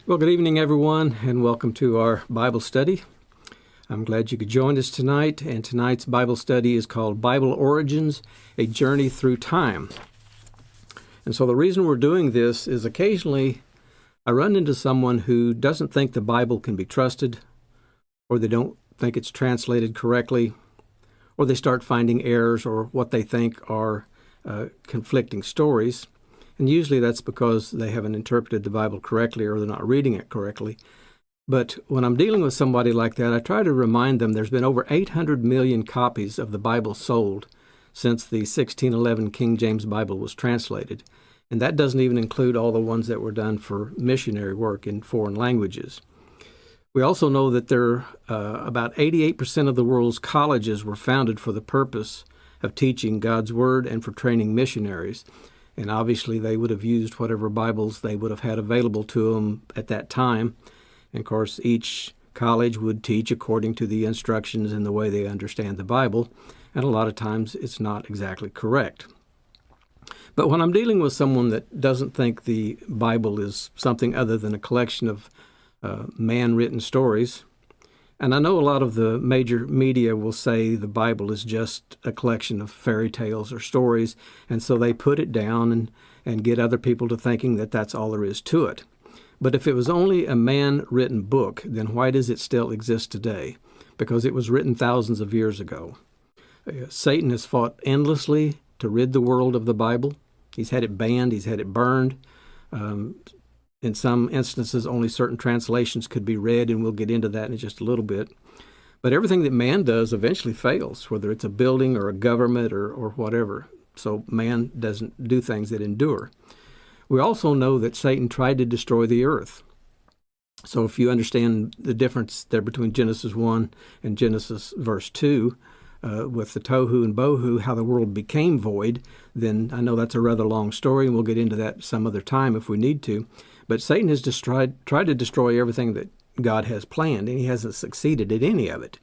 Well, good evening, everyone, and welcome to our Bible study. I'm glad you could join us tonight, and tonight's Bible study is called Bible Origins, A Journey Through Time. And so the reason we're doing this is occasionally I run into someone who doesn't think the Bible can be trusted, or they don't think it's translated correctly, or they start finding errors or what they think are conflicting stories. And usually that's because they haven't interpreted the Bible correctly or they're not reading it correctly. But when I'm dealing with somebody like that, I try to remind them there's been over 800 million copies of the Bible sold since the 1611 King James Bible was translated. And that doesn't even include all the ones that were done for missionary work in foreign languages. We also know that about 88% of the world's colleges were founded for the purpose of teaching God's Word and for training missionaries. And obviously they would have used whatever Bibles they would have had available to them at that time. And of course, each college would teach according to the instructions and the way they understand the Bible. And a lot of times it's not exactly correct. But when I'm dealing with someone that doesn't think the Bible is something other than a collection of man-written stories, and I know a lot of the major media will say the Bible is just a collection of fairy tales or stories, and so they put it down and get other people to thinking that that's all there is to it. But if it was only a man-written book, then why does it still exist today? Because it was written thousands of years ago. Satan has fought endlessly to rid the world of the Bible. He's had it banned. He's had it burned. In some instances, only certain translations could be read, and we'll get into that in just a little bit. But everything that man does eventually fails, whether it's a building or a government or whatever. So man doesn't do things that endure. We also know that Satan tried to destroy the earth. So if you understand the difference there between Genesis 1 and Genesis verse 2, with the tohu and bohu, how the world became void, then I know that's a rather long story, and we'll get into that some other time if we need to. But Satan has tried to destroy everything that God has planned, and he hasn't succeeded at any of it.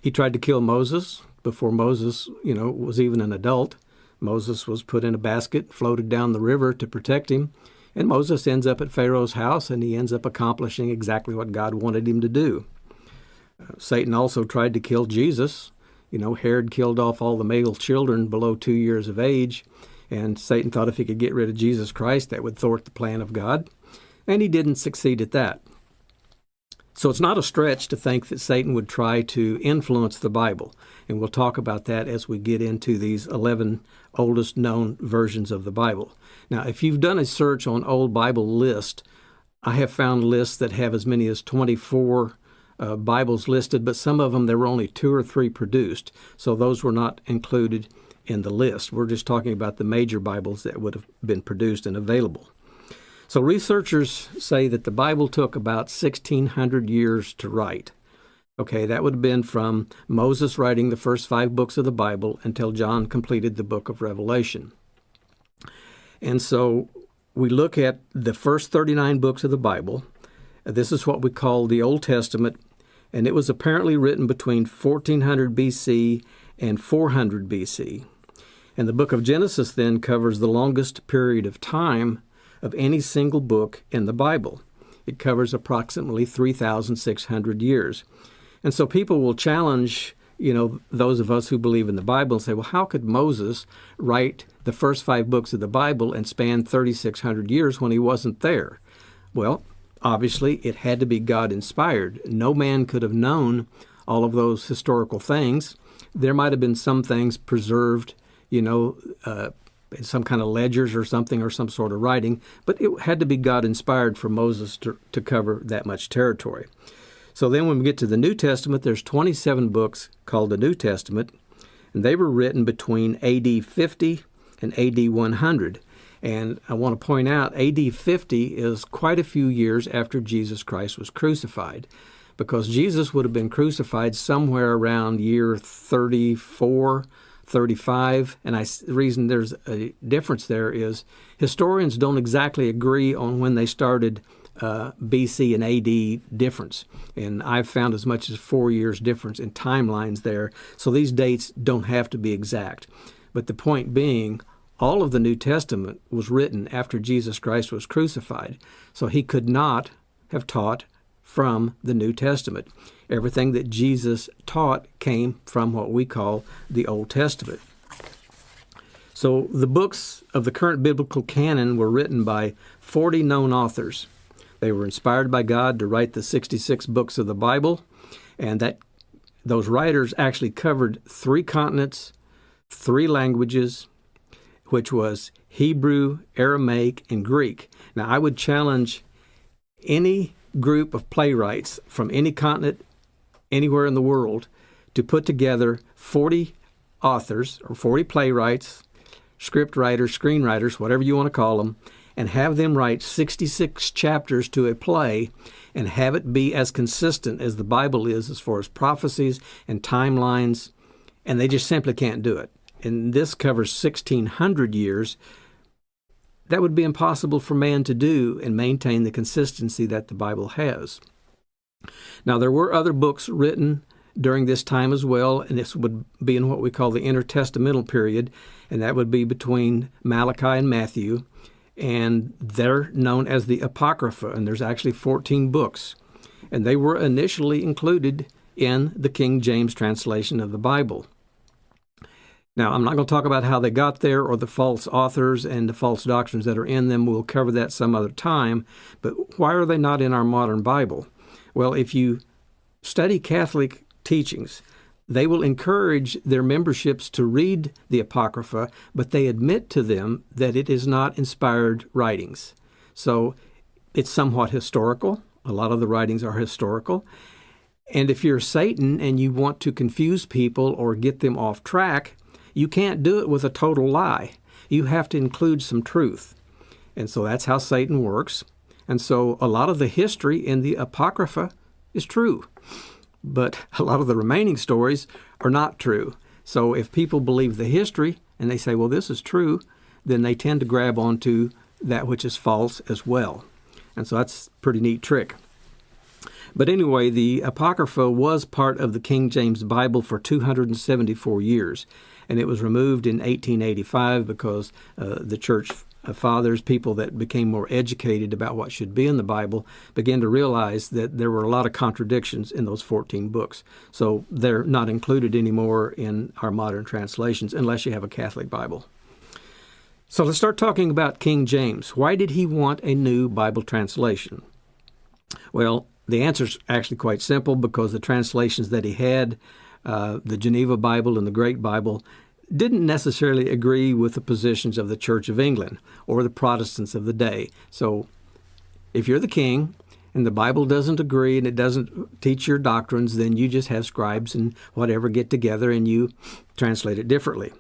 He tried to kill Moses before Moses, was even an adult. Moses was put in a basket, floated down the river to protect him, and Moses ends up at Pharaoh's house, and he ends up accomplishing exactly what God wanted him to do. Satan also tried to kill Jesus. Herod killed off all the male children below 2 years of age, and Satan thought if he could get rid of Jesus Christ, that would thwart the plan of God, and he didn't succeed at that. So it's not a stretch to think that Satan would try to influence the Bible, and we'll talk about that as we get into these 11 oldest known versions of the Bible. Now, if you've done a search on old Bible list, I have found lists that have as many as 24 Bibles listed, but some of them there were only 2 or 3 produced, so those were not included in the list. We're just talking about the major Bibles that would have been produced and available. So researchers say that the Bible took about 1,600 years to write. Okay, that would have been from Moses writing the first 5 books of the Bible until John completed the book of Revelation. And so we look at the first 39 books of the Bible. This is what we call the Old Testament, and it was apparently written between 1400 BC and 400 BC. And the book of Genesis then covers the longest period of time of any single book in the Bible. It covers approximately 3,600 years. And so people will challenge, those of us who believe in the Bible and say, well, how could Moses write the first 5 books of the Bible and span 3,600 years when he wasn't there? Well, obviously, it had to be God-inspired. No man could have known all of those historical things. There might have been some things preserved, some kind of ledgers or something or some sort of writing, but it had to be God-inspired for Moses to cover that much territory. So then when we get to the New Testament, there's 27 books called the New Testament, and they were written between AD 50 and AD 100. And I want to point out, AD 50 is quite a few years after Jesus Christ was crucified, because Jesus would have been crucified somewhere around year 34, 35, and the reason there's a difference there is historians don't exactly agree on when they started BC and AD difference, and I've found as much as 4 years difference in timelines there, so these dates don't have to be exact. But the point being, all of the New Testament was written after Jesus Christ was crucified, so he could not have taught from the New Testament. Everything that Jesus taught came from what we call the Old Testament. So the books of the current biblical canon were written by 40 known authors. They were inspired by God to write the 66 books of the Bible, and those writers actually covered 3 continents, 3 languages, which was Hebrew, Aramaic, and Greek. Now, I would challenge any group of playwrights from any continent, anywhere in the world, to put together 40 authors or 40 playwrights, script writers, screenwriters, whatever you want to call them, and have them write 66 chapters to a play and have it be as consistent as the Bible is as far as prophecies and timelines, and they just simply can't do it. And this covers 1,600 years. That would be impossible for man to do and maintain the consistency that the Bible has. Now, there were other books written during this time as well, and this would be in what we call the intertestamental period, and that would be between Malachi and Matthew, and they're known as the Apocrypha, and there's actually 14 books, and they were initially included in the King James translation of the Bible. Now, I'm not going to talk about how they got there or the false authors and the false doctrines that are in them. We'll cover that some other time, but why are they not in our modern Bible? Well, if you study Catholic teachings, they will encourage their memberships to read the Apocrypha, but they admit to them that it is not inspired writings. So it's somewhat historical. A lot of the writings are historical. And if you're Satan and you want to confuse people or get them off track, you can't do it with a total lie. You have to include some truth. And so that's how Satan works. And so a lot of the history in the Apocrypha is true. But a lot of the remaining stories are not true. So if people believe the history and they say, well, this is true, then they tend to grab onto that which is false as well. And so that's a pretty neat trick. But anyway, the Apocrypha was part of the King James Bible for 274 years. And it was removed in 1885 because the church fathers, people that became more educated about what should be in the Bible, began to realize that there were a lot of contradictions in those 14 books. So they're not included anymore in our modern translations unless you have a Catholic Bible. So let's start talking about King James. Why did he want a new Bible translation? Well, the answer is actually quite simple, because the translations that he had, the Geneva Bible and the Great Bible, didn't necessarily agree with the positions of the Church of England or the Protestants of the day. So if you're the king and the Bible doesn't agree and it doesn't teach your doctrines, then you just have scribes and whatever get together and you translate it differently.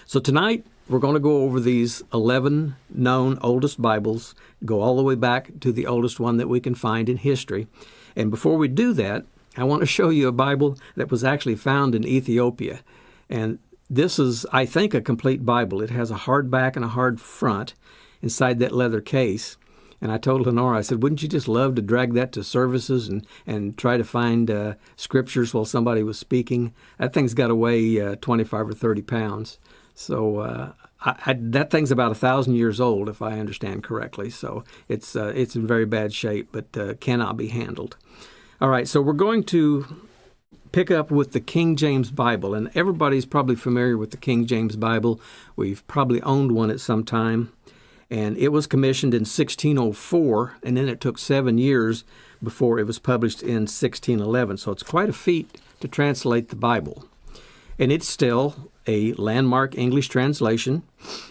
So tonight we're going to go over these 11 known oldest Bibles, go all the way back to the oldest one that we can find in history. And before we do that, I want to show you a Bible that was actually found in Ethiopia. And this is, I think, a complete Bible. It has a hard back and a hard front inside that leather case. And I told Lenora, I said, wouldn't you just love to drag that to services and try to find scriptures while somebody was speaking? That thing's got to weigh 25 or 30 pounds. So that thing's about 1,000 years old, if I understand correctly. So it's in very bad shape, but cannot be handled. All right, so we're going to pick up with the King James Bible, and everybody's probably familiar with the King James Bible. We've probably owned one at some time, and it was commissioned in 1604, and then it took 7 years before it was published in 1611. So it's quite a feat to translate the Bible, and it's still a landmark English translation.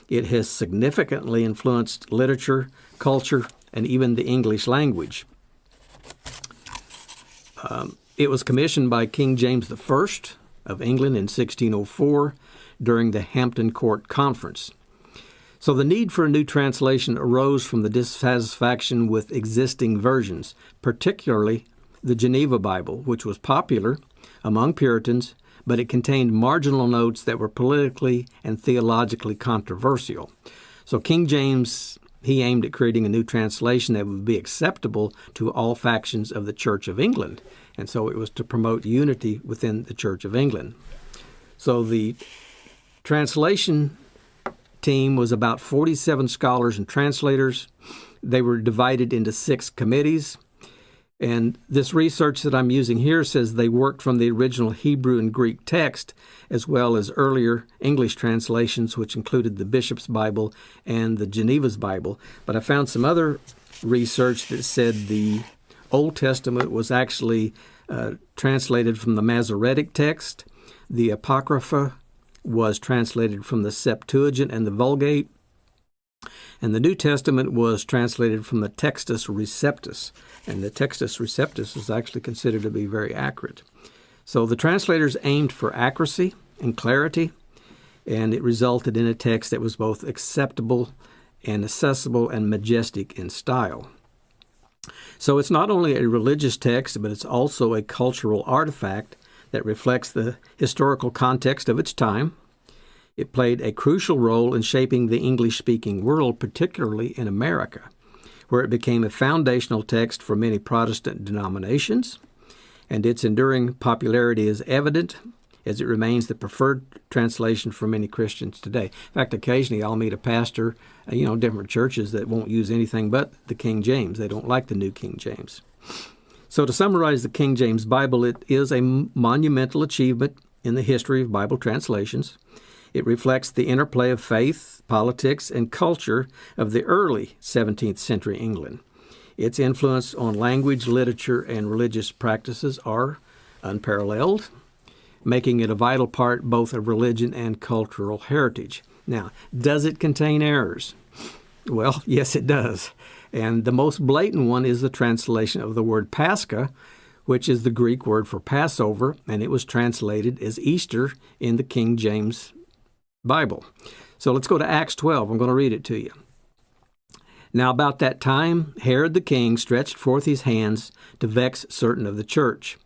It has significantly influenced literature, culture, and even the English language. It was commissioned by King James I of England in 1604 during the Hampton Court Conference. So the need for a new translation arose from the dissatisfaction with existing versions, particularly the Geneva Bible, which was popular among Puritans, but it contained marginal notes that were politically and theologically controversial. So King James, he aimed at creating a new translation that would be acceptable to all factions of the Church of England. And so it was to promote unity within the Church of England. So the translation team was about 47 scholars and translators. They were divided into 6 committees. And this research that I'm using here says they worked from the original Hebrew and Greek text, as well as earlier English translations, which included the Bishop's Bible and the Geneva's Bible. But I found some other research that said the Old Testament was actually translated from the Masoretic text. The Apocrypha was translated from the Septuagint and the Vulgate. And the New Testament was translated from the Textus Receptus. And the Textus Receptus is actually considered to be very accurate. So the translators aimed for accuracy and clarity, and it resulted in a text that was both acceptable and accessible and majestic in style. So it's not only a religious text, but it's also a cultural artifact that reflects the historical context of its time. It played a crucial role in shaping the English-speaking world, particularly in America, where it became a foundational text for many Protestant denominations, and its enduring popularity is evident as it remains the preferred translation for many Christians today. In fact, occasionally I'll meet a pastor, different churches that won't use anything but the King James. They don't like the New King James. So to summarize the King James Bible, it is a monumental achievement in the history of Bible translations. It reflects the interplay of faith, politics, and culture of the early 17th century England. Its influence on language, literature, and religious practices are unparalleled, making it a vital part both of religion and cultural heritage. Now, does it contain errors? Well, yes, it does. And the most blatant one is the translation of the word Pascha, which is the Greek word for Passover, and it was translated as Easter in the King James Bible. So let's go to Acts 12. I'm going to read it to you. Now about that time, Herod the king stretched forth his hands to vex certain of the church.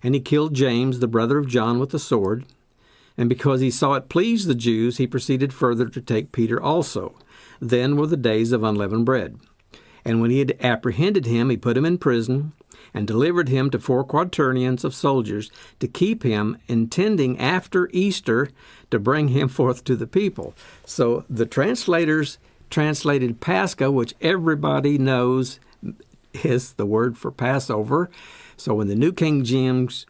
And he killed James, the brother of John, with the sword. And because he saw it pleased the Jews, he proceeded further to take Peter also. Then were the days of unleavened bread. And when he had apprehended him, he put him in prison, and delivered him to 4 quaternions of soldiers to keep him, intending after Easter to bring him forth to the people. So the translators translated Pascha, which everybody knows is the word for Passover. So when the New King James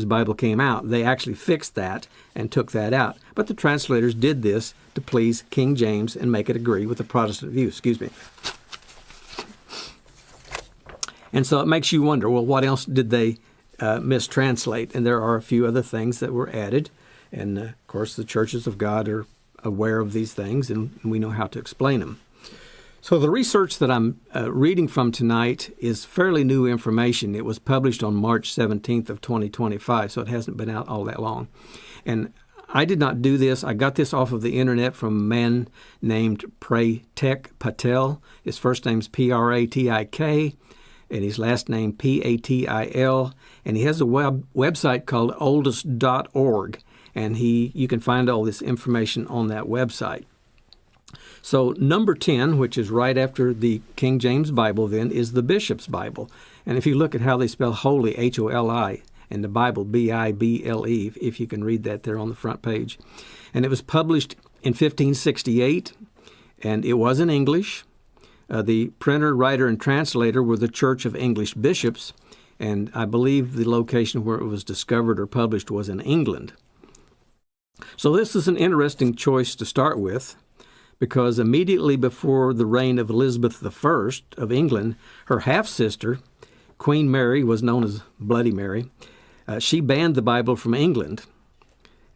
Bible came out, they actually fixed that and took that out. But the translators did this to please King James and make it agree with the Protestant view. And so it makes you wonder, well, what else did they mistranslate? And there are a few other things that were added. And, of course, the churches of God are aware of these things, and we know how to explain them. So the research that I'm reading from tonight is fairly new information. It was published on March 17th of 2025, so it hasn't been out all that long. And I did not do this. I got this off of the internet from a man named Pratik Patel. His first name's Pratik, and his last name Patil, and he has a website called oldest.org, and you can find all this information on that website. So number 10, which is right after the King James Bible then, is the Bishop's Bible. And if you look at how they spell holy, H-O-L-I, and the Bible, B-I-B-L-E, if you can read that there on the front page. And it was published in 1568, and it was in English. The printer, writer, and translator were the Church of English Bishops, and I believe the location where it was discovered or published was in England. So this is an interesting choice to start with, because immediately before the reign of Elizabeth I of England, her half-sister, Queen Mary, was known as Bloody Mary, she banned the Bible from England.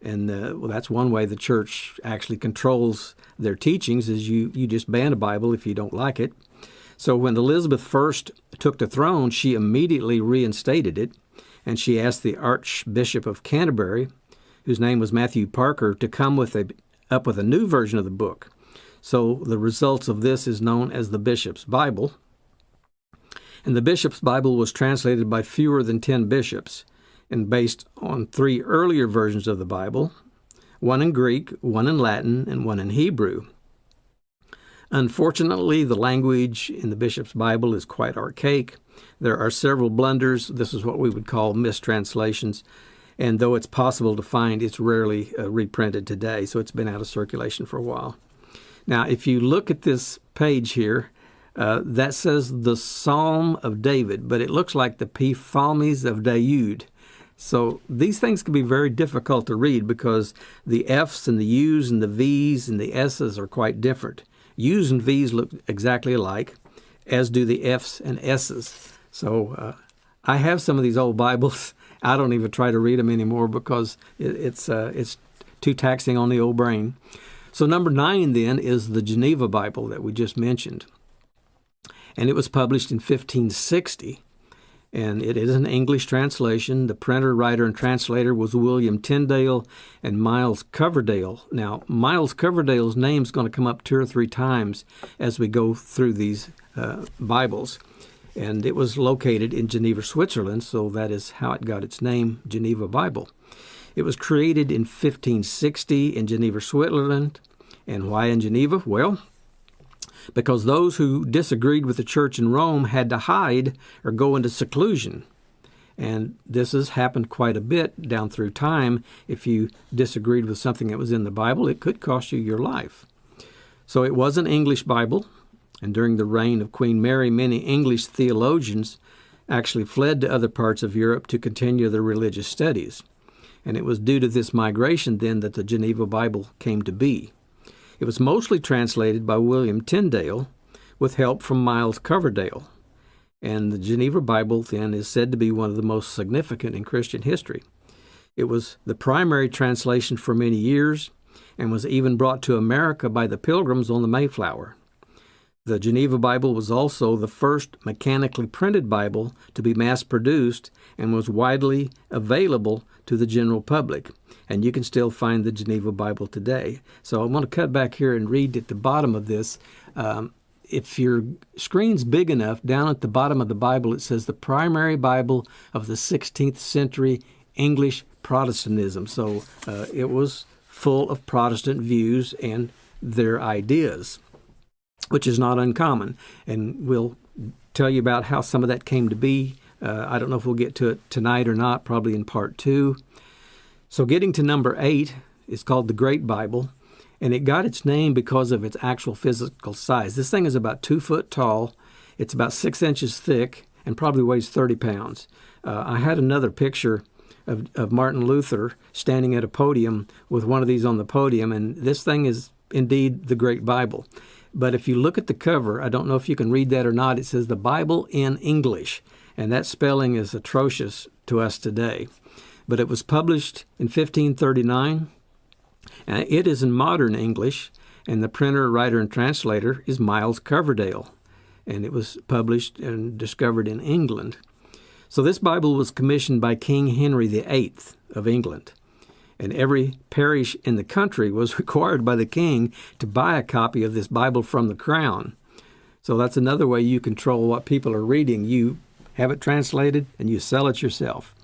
And that's one way the church actually controls their teachings, is you just ban a Bible if you don't like it. So when Elizabeth I took the throne, she immediately reinstated it, and she asked the Archbishop of Canterbury, whose name was Matthew Parker, to come up with a new version of the book. So the results of this is known as the Bishop's Bible. And the Bishop's Bible was translated by fewer than 10 bishops, and based on 3 earlier versions of the Bible, one in Greek, one in Latin, and one in Hebrew. Unfortunately, the language in the Bishop's Bible is quite archaic. There are several blunders. This is what we would call mistranslations. And though it's possible to find, it's rarely reprinted today, so it's been out of circulation for a while. Now, if you look at this page here, That says the Psalm of David, but it looks like the Psalms of Daoud. So these things can be very difficult to read because the F's and the U's and the V's and the S's are quite different. U's and V's look exactly alike, as do the F's and S's. So I have some of these old Bibles. I don't even try to read them anymore because it's too taxing on the old brain. So number 9 then is the Geneva Bible that we just mentioned. And it was published in 1560. And it is an English translation. The printer, writer, and translator was William Tyndale and Miles Coverdale. Now, Miles Coverdale's name is going to come up 2 or 3 times as we go through these Bibles. And it was located in Geneva, Switzerland, so that is how it got its name, Geneva Bible. It was created in 1560 in Geneva, Switzerland. And why in Geneva? Well, because those who disagreed with the church in Rome had to hide or go into seclusion. And this has happened quite a bit down through time. If you disagreed with something that was in the Bible, it could cost you your life. So it was an English Bible, and during the reign of Queen Mary, many English theologians actually fled to other parts of Europe to continue their religious studies. And it was due to this migration then that the Geneva Bible came to be. It was mostly translated by William Tyndale with help from Miles Coverdale. And the Geneva Bible then is said to be one of the most significant in Christian history. It was the primary translation for many years and was even brought to America by the Pilgrims on the Mayflower. The Geneva Bible was also the first mechanically printed Bible to be mass-produced and was widely available to the general public. And you can still find the Geneva Bible today. So I want to cut back here and read at the bottom of this. If your screen's big enough, down at the bottom of the Bible it says the primary Bible of the 16th century English Protestantism. So it was full of Protestant views and their ideas, which is not uncommon. And we'll tell you about how some of that came to be. I don't know if we'll get to it tonight or not, probably in part 2. So getting to number 8 is called the Great Bible, and it got its name because of its actual physical size. This thing is about 2 foot tall. It's about 6 inches thick and probably weighs 30 pounds. I had another picture of Martin Luther standing at a podium with one of these on the podium, and this thing is indeed the Great Bible. But if you look at the cover, I don't know if you can read that or not, it says the Bible in English, and that spelling is atrocious to us today. But it was published in 1539, and it is in modern English, and the printer, writer, and translator is Miles Coverdale, and it was published and discovered in England. So this Bible was commissioned by King Henry VIII of England, and every parish in the country was required by the king to buy a copy of this Bible from the crown. So that's another way you control what people are reading. You have it translated, and you sell it yourself.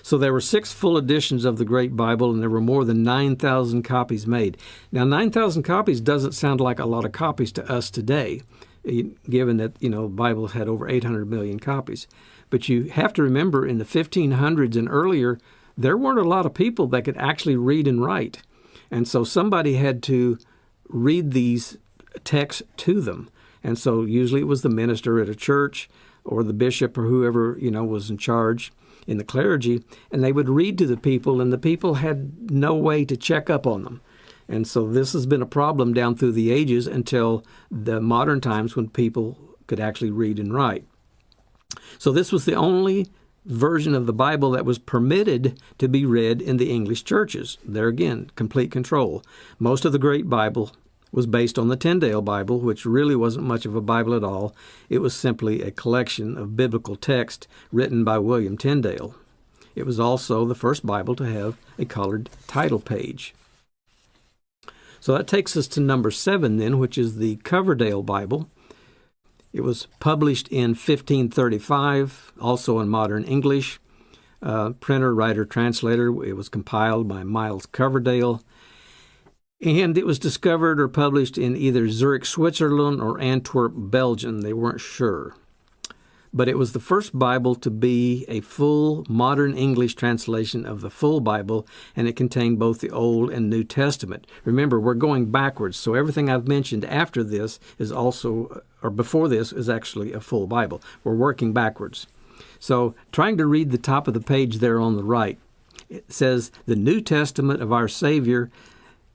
So there were 6 full editions of the Great Bible, and there were more than 9,000 copies made. Now, 9,000 copies doesn't sound like a lot of copies to us today, given that, Bibles had over 800 million copies. But you have to remember, in the 1500s and earlier, there weren't a lot of people that could actually read and write. And so somebody had to read these texts to them. And so usually it was the minister at a church or the bishop or whoever, was in charge in the clergy, and they would read to the people, and the people had no way to check up on them. And so this has been a problem down through the ages until the modern times when people could actually read and write. So this was the only version of the Bible that was permitted to be read in the English churches. There again, complete control. Most of the Great Bible was based on the Tyndale Bible, which really wasn't much of a Bible at all. It was simply a collection of biblical text written by William Tyndale. It was also the first Bible to have a colored title page. So that takes us to number 7 then, which is the Coverdale Bible. It was published in 1535, also in modern English. Printer, writer, translator. It was compiled by Miles Coverdale. And it was discovered or published in either Zurich, Switzerland, or Antwerp, Belgium. They weren't sure. but it was the first Bible to be a full modern English translation of the full Bible, and it contained both the Old and New Testament. Remember, we're going backwards, so everything I've mentioned after this is also, or before this, is actually a full Bible. We're working backwards. So trying to read the top of the page there on the right, it says the New Testament of our Savior,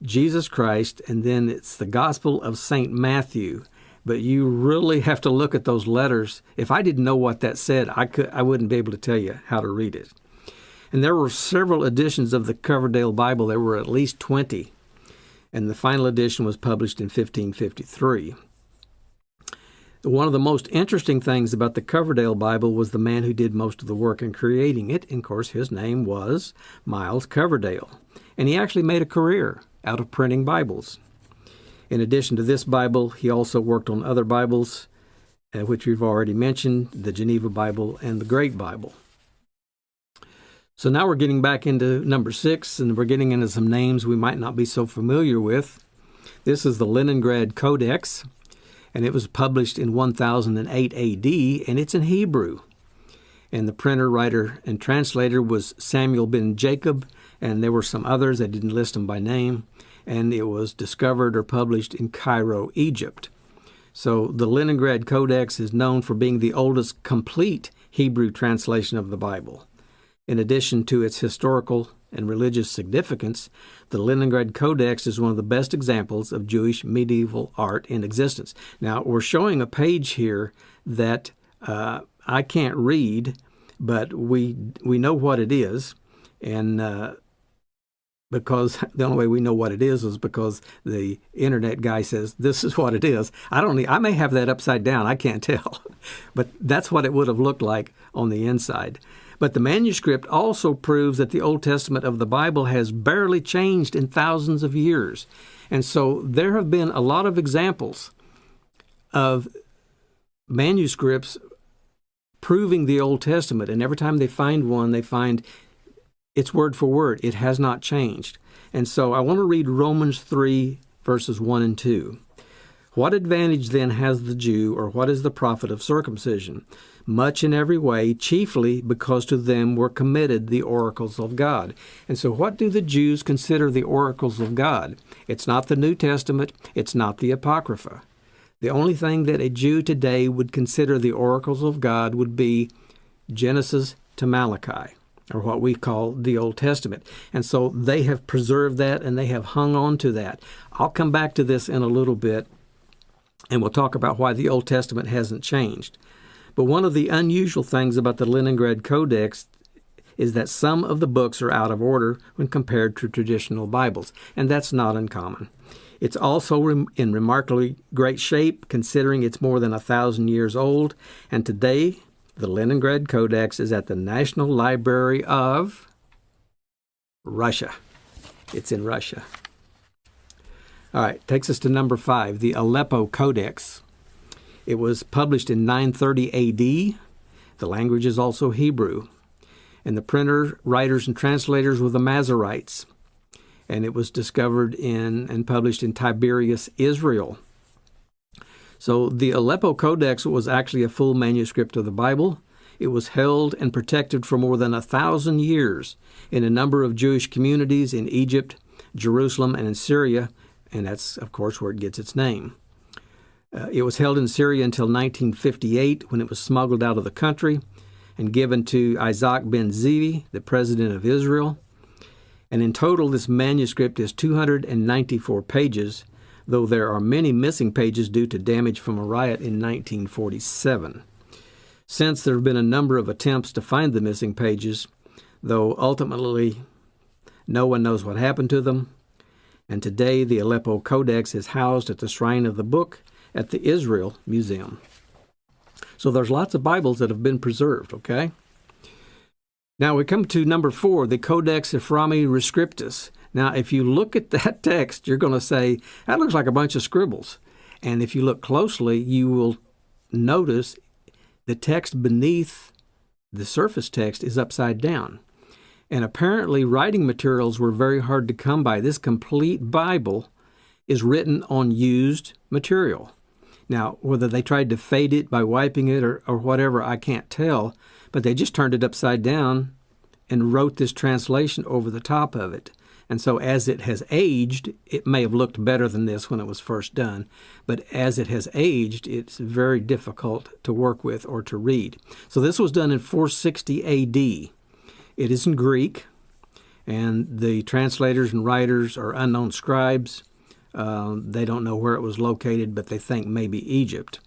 Jesus Christ, and then it's the Gospel of St. Matthew. But you really have to look at those letters. If I didn't know what that said, I wouldn't be able to tell you how to read it. And there were several editions of the Coverdale Bible. There were at least 20. And the final edition was published in 1553. One of the most interesting things about the Coverdale Bible was the man who did most of the work in creating it. And of course, his name was Miles Coverdale. And he actually made a career out of printing Bibles. In addition to this Bible, he also worked on other Bibles, which we've already mentioned, the Geneva Bible and the Great Bible. So now we're getting back into number 6, and we're getting into some names we might not be so familiar with. This is the Leningrad Codex, and it was published in 1008 A.D., and it's in Hebrew. And the printer, writer, and translator was Samuel ben Jacob, and there were some others. I didn't list them by name. And it was discovered or published in Cairo, Egypt. So the Leningrad Codex is known for being the oldest complete Hebrew translation of the Bible. In addition to its historical and religious significance, the Leningrad Codex is one of the best examples of Jewish medieval art in existence. Now, we're showing a page here that I can't read, but we know what it is, and because the only way we know what it is because the internet guy says this is what it is. I may have that upside down. I can't tell. But that's what it would have looked like on the inside. But the manuscript also proves that the Old Testament of the Bible has barely changed in thousands of years. And so there have been a lot of examples of manuscripts proving the Old Testament. And every time they find one, they find it's word for word. It has not changed. And so I want to read Romans 3, verses 1 and 2. What advantage then has the Jew, or what is the profit of circumcision? Much in every way, chiefly because to them were committed the oracles of God. And so what do the Jews consider the oracles of God? It's not the New Testament. It's not the Apocrypha. The only thing that a Jew today would consider the oracles of God would be Genesis to Malachi, or what we call the Old Testament. And so they have preserved that, and they have hung on to that. I'll come back to this in a little bit, and we'll talk about why the Old Testament hasn't changed. But one of the unusual things about the Leningrad Codex is that some of the books are out of order when compared to traditional Bibles, and that's not uncommon. It's also in remarkably great shape, considering it's more than 1,000 years old, and today the Leningrad Codex is at the National Library of Russia. It's in Russia. All right, takes us to number 5, the Aleppo Codex. It was published in 930 A.D. The language is also Hebrew. And the printer, writers, and translators were the Masoretes. And it was discovered and published in Tiberias, Israel. So the Aleppo Codex was actually a full manuscript of the Bible. It was held and protected for more than 1,000 years in a number of Jewish communities in Egypt, Jerusalem, and in Syria, and that's, of course, where it gets its name. It was held in Syria until 1958, when it was smuggled out of the country and given to Isaac ben Zivi, the president of Israel. And in total, this manuscript is 294 pages, though there are many missing pages due to damage from a riot in 1947. Since there have been a number of attempts to find the missing pages, though ultimately no one knows what happened to them, and today the Aleppo Codex is housed at the Shrine of the Book at the Israel Museum. So there's lots of Bibles that have been preserved, okay? Now we come to number 4, the Codex Ephraemi Rescriptus. Now, if you look at that text, you're going to say, that looks like a bunch of scribbles. And if you look closely, you will notice the text beneath the surface text is upside down. And apparently, writing materials were very hard to come by. This complete Bible is written on used material. Now, whether they tried to fade it by wiping it or whatever, I can't tell, but they just turned it upside down and wrote this translation over the top of it. And so as it has aged, it may have looked better than this when it was first done, but as it has aged, it's very difficult to work with or to read. So this was done in 460 A.D. It is in Greek, and the translators and writers are unknown scribes. They don't know where it was located, but they think maybe Egypt.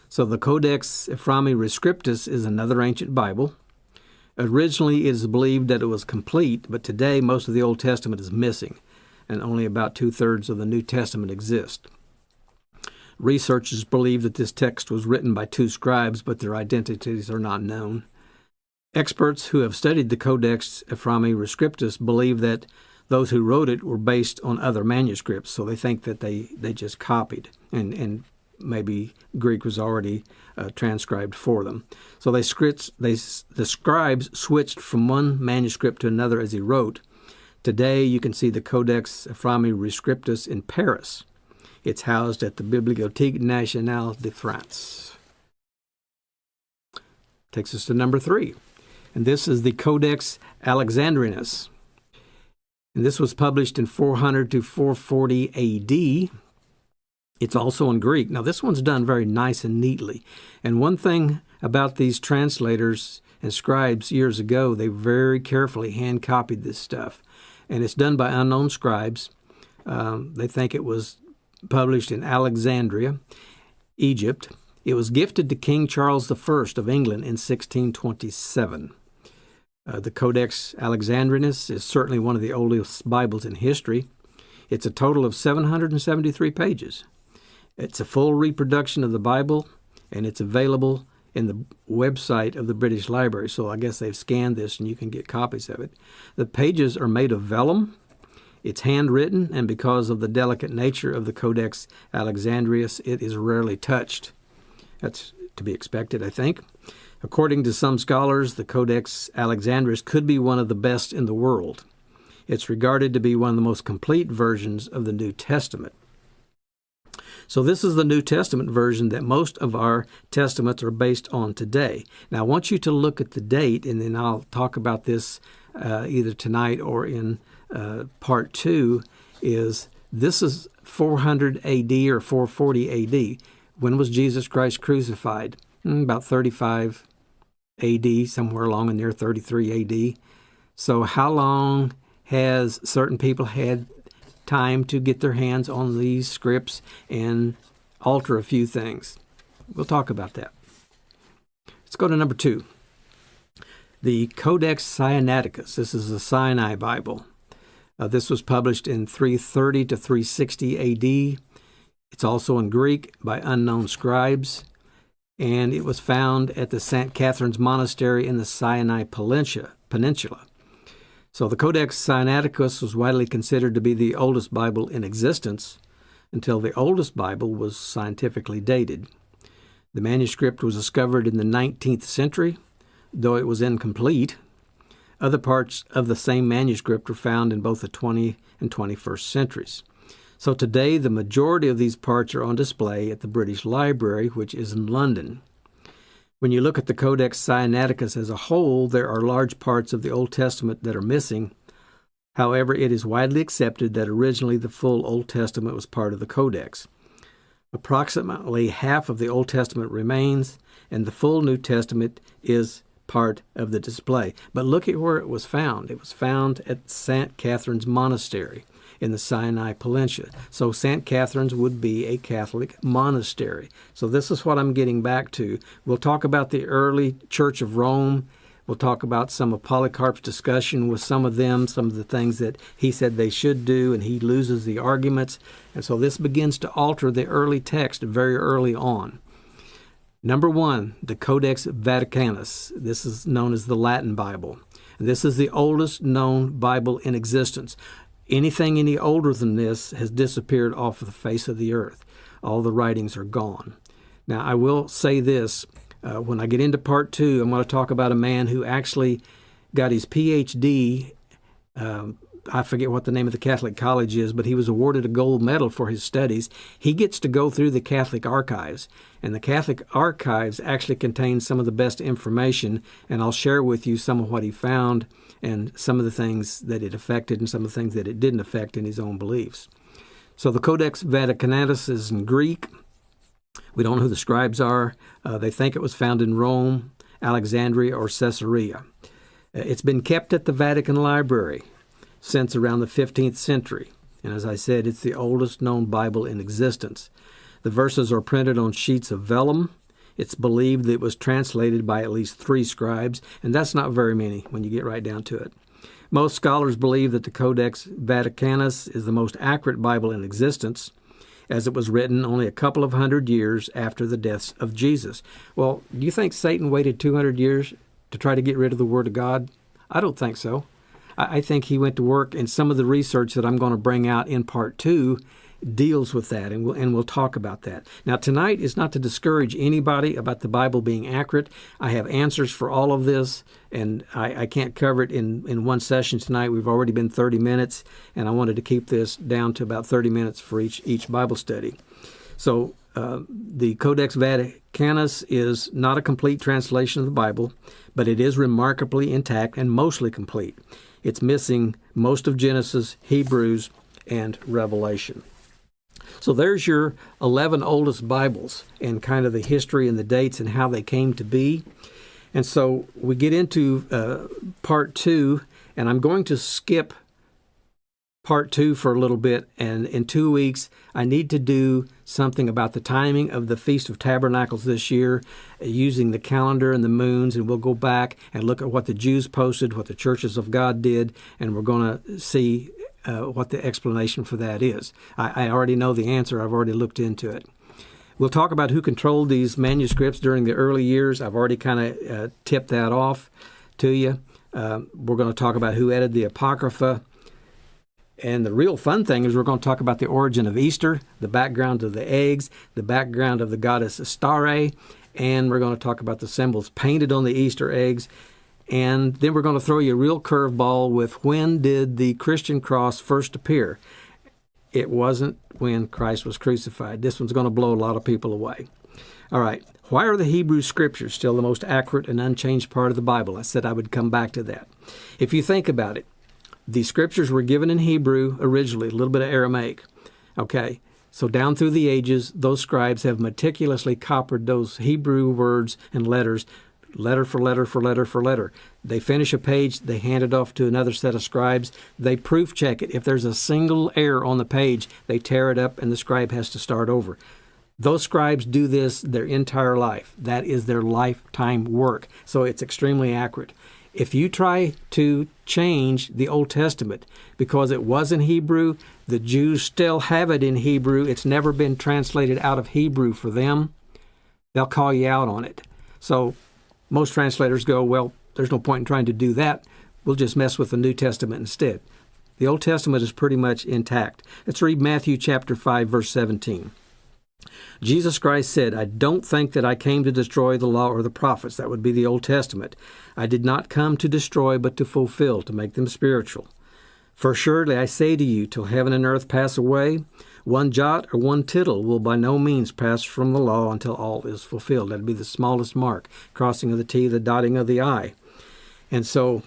So the Codex Ephraemi Rescriptus is another ancient Bible. Originally, it is believed that it was complete, but today most of the Old Testament is missing, and only about 2/3 of the New Testament exist. Researchers believe that this text was written by 2 scribes, but their identities are not known. Experts who have studied the Codex Ephraemi Rescriptus believe that those who wrote it were based on other manuscripts, so they think that they just copied, and maybe Greek was already transcribed for them. So the scribes switched from one manuscript to another as he wrote. Today you can see the Codex Ephraemi Rescriptus in Paris. It's housed at the Bibliothèque Nationale de France. Takes us to number 3. And this is the Codex Alexandrinus. And this was published in 400 to 440 A.D. It's also in Greek. Now, this one's done very nice and neatly. And one thing about these translators and scribes years ago, they very carefully hand-copied this stuff. And it's done by unknown scribes. They think it was published in Alexandria, Egypt. It was gifted to King Charles I of England in 1627. The Codex Alexandrinus is certainly one of the oldest Bibles in history. It's a total of 773 pages. It's a full reproduction of the Bible, and it's available in the website of the British Library. So I guess they've scanned this, and you can get copies of it. The pages are made of vellum. It's handwritten, and because of the delicate nature of the Codex Alexandrinus, it is rarely touched. That's to be expected, I think. According to some scholars, the Codex Alexandrinus could be one of the best in the world. It's regarded to be one of the most complete versions of the New Testament. So this is the New Testament version that most of our testaments are based on today. Now, I want you to look at the date, and then I'll talk about this either tonight or in part 2. This is 400 A.D. or 440 A.D. When was Jesus Christ crucified? About 35 A.D., somewhere along in there, 33 A.D. So how long has certain people had time to get their hands on these scripts and alter a few things? We'll talk about that. Let's go to number 2. The Codex Sinaiticus. This is a Sinai Bible. This was published in 330 to 360 A.D. It's also in Greek by unknown scribes, and it was found at the St. Catherine's Monastery in the Sinai Peninsula. So the Codex Sinaiticus was widely considered to be the oldest Bible in existence until the oldest Bible was scientifically dated. The manuscript was discovered in the 19th century, though it was incomplete. Other parts of the same manuscript are found in both the 20th and 21st centuries. So today, the majority of these parts are on display at the British Library, which is in London. When you look at the Codex Sinaiticus as a whole, there are large parts of the Old Testament that are missing. However, it is widely accepted that originally the full Old Testament was part of the Codex. Approximately half of the Old Testament remains, and the full New Testament is part of the display. But look at where it was found. It was found at St. Catherine's Monastery in the Sinai Peninsula. So St. Catherine's would be a Catholic monastery. So this is what I'm getting back to. We'll talk about the early Church of Rome. We'll talk about some of Polycarp's discussion with some of them, some of the things that he said they should do, and he loses the arguments. And so this begins to alter the early text very early on. Number 1, the Codex Vaticanus. This is known as the Latin Bible. This is the oldest known Bible in existence. Anything any older than this has disappeared off of the face of the earth. All the writings are gone. Now, I will say this. When I get into part 2, I'm going to talk about a man who actually got his Ph.D. I forget what the name of the Catholic college is, but he was awarded a gold medal for his studies. He gets to go through the Catholic archives, and the Catholic archives actually contain some of the best information, and I'll share with you some of what he found and some of the things that it affected and some of the things that it didn't affect in his own beliefs. So the Codex Vaticanus is in Greek. We don't know who the scribes are. They think it was found in Rome, Alexandria, or Caesarea. It's been kept at the Vatican Library since around the 15th century. And as I said, it's the oldest known Bible in existence. The verses are printed on sheets of vellum. It's believed that it was translated by at least 3 scribes, and that's not very many when you get right down to it. Most scholars believe that the Codex Vaticanus is the most accurate Bible in existence, as it was written only a couple of hundred years after the deaths of Jesus. Well, do you think Satan waited 200 years to try to get rid of the Word of God? I don't think so. I think he went to work, and some of the research that I'm going to bring out in part 2 deals with that, and we'll talk about that. Now, tonight is not to discourage anybody about the Bible being accurate. I have answers for all of this, and I can't cover it in one session tonight. We've already been 30 minutes, and I wanted to keep this down to about 30 minutes for each Bible study. So the Codex Vaticanus is not a complete translation of the Bible, but it is remarkably intact and mostly complete. It's missing most of Genesis, Hebrews, and Revelation. So there's your 11 oldest Bibles and kind of the history and the dates and how they came to be. And so we get into part 2, and I'm going to skip part 2 for a little bit, and in 2 weeks I need to do something about the timing of the Feast of Tabernacles this year using the calendar and the moons, and we'll go back and look at what the Jews posted, what the churches of God did, and we're going to see what the explanation for that is. I already know the answer. I've already looked into it. We'll talk about who controlled these manuscripts during the early years. I've already kind of tipped that off to you. We're going to talk about who edited the Apocrypha. And the real fun thing is we're going to talk about the origin of Easter, the background of the eggs, the background of the goddess Astarte, and we're going to talk about the symbols painted on the Easter eggs. And then we're going to throw you a real curveball with when did the Christian cross first appear? It wasn't when Christ was crucified. This one's going to blow a lot of people away. All right. Why are the Hebrew Scriptures still the most accurate and unchanged part of the Bible? I said I would come back to that. If you think about it, the Scriptures were given in Hebrew originally, a little bit of Aramaic. Okay. So down through the ages, those scribes have meticulously copied those Hebrew words and letters, letter for letter for letter for letter. They finish a page, they hand it off to another set of scribes. They proof check it. If there's a single error on the page, they tear it up and the scribe has to start over. Those scribes do this their entire life. That is their lifetime work. So it's extremely accurate. If you try to change the Old Testament because it was in Hebrew, the Jews still have it in Hebrew, it's never been translated out of Hebrew for them, they'll call you out on it. So most translators go, well, there's no point in trying to do that. We'll just mess with the New Testament instead. The Old Testament is pretty much intact. Let's read Matthew chapter 5, verse 17. Jesus Christ said, I don't think that I came to destroy the law or the prophets. That would be the Old Testament. I did not come to destroy, but to fulfill, to make them spiritual. For surely I say to you, till heaven and earth pass away, one jot or one tittle will by no means pass from the law until all is fulfilled. That would be the smallest mark, crossing of the T, the dotting of the I. And so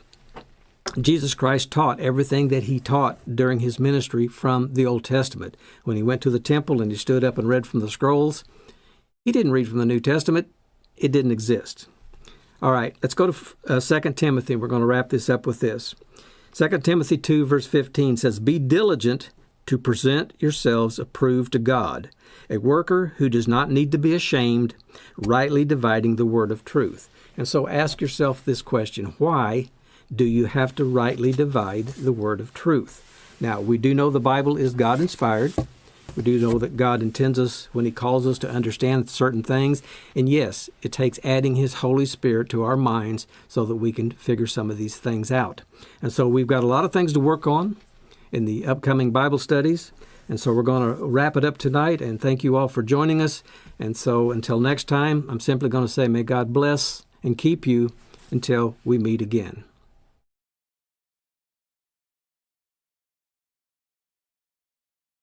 Jesus Christ taught everything that he taught during his ministry from the Old Testament. When he went to the temple and he stood up and read from the scrolls, he didn't read from the New Testament. It didn't exist. All right, let's go to 2 Timothy. We're going to wrap this up with this. 2 Timothy 2, verse 15 says, Be diligent to present yourselves approved to God, a worker who does not need to be ashamed, rightly dividing the word of truth. And so ask yourself this question, why do you have to rightly divide the word of truth? Now, we do know the Bible is God-inspired. We do know that God intends us when he calls us to understand certain things. And yes, it takes adding his Holy Spirit to our minds so that we can figure some of these things out. And so we've got a lot of things to work on in the upcoming Bible studies. And so we're going to wrap it up tonight, and thank you all for joining us. And so until next time, I'm simply going to say, may God bless and keep you until we meet again.